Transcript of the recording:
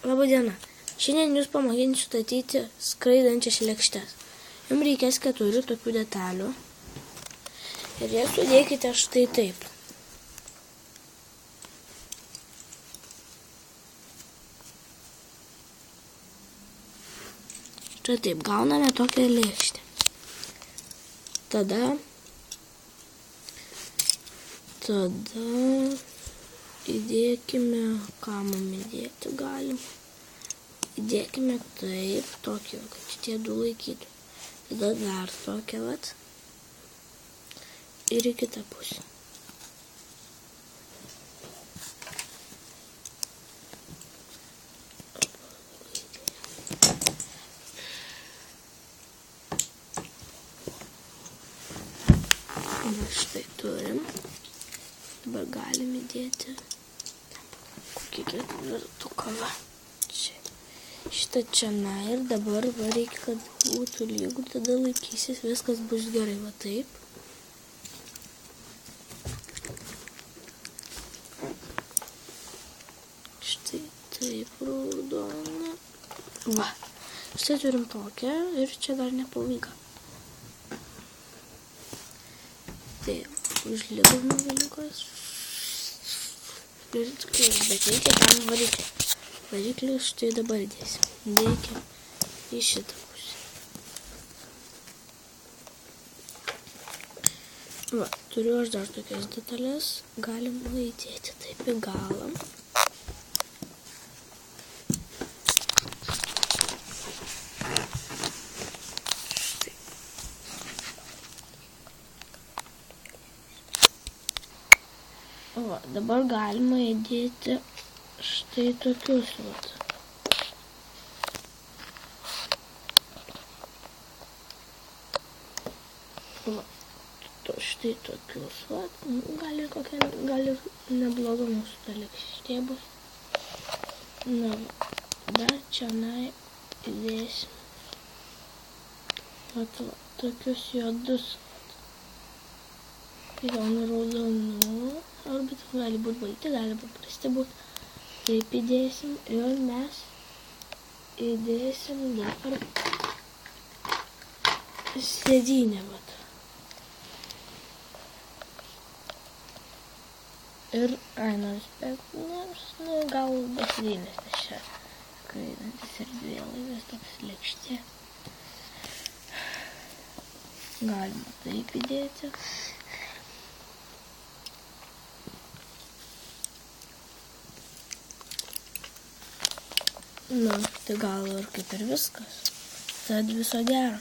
Labadiena. Šiandien jūs pamėginsiu statyti skraidančias lėkštes. Jums reikės 4 tokių detalių. Ir jas sudėkite štai taip. Štai taip, gauname tokią lėkštę. Tada įdėkime, ką mum įdėti galim. Įdėkime taip, tokį, kad šitie du laikytų. Tada dar tokią vat. Ir į kitą pusę. Va štai turim. Dabar galim įdėti kokį ketvirtuką. Šitą čia ir dabar reikia, kad būtų lygu, tada laikysis, viskas bus gerai, va taip. Štai taip raudona. Va, štai turim tokią ir čia dar ne pabaiga. Taip, užlygome vėliukas. Bet reikia tam variklį. Variklį štai dabar dėsim. Dėkim į šitą pusę. Va, turiu aš dar tokias detalės. Galim įdėti taip į galą. Štai. Va, dabar galima įdėti štai tokius vat. Va, štai tokius vat. Gal ir nebloga mūsų ta lėkštė bus. Na, dar čia įdėsim. Vat, tokius juodus. Tai gauna raudonų. Arba tai gali būti balti, gali paprasti būti. Taip įdėsim ir mes įdėsim dar sėdynę. Vat. Ir gal be sėdynės, nes čia skraidantis ir dvielaivės toks lėkštė. Galima taip įdėti. Na, tai gal ir kaip ir viskas. Tad viso gero.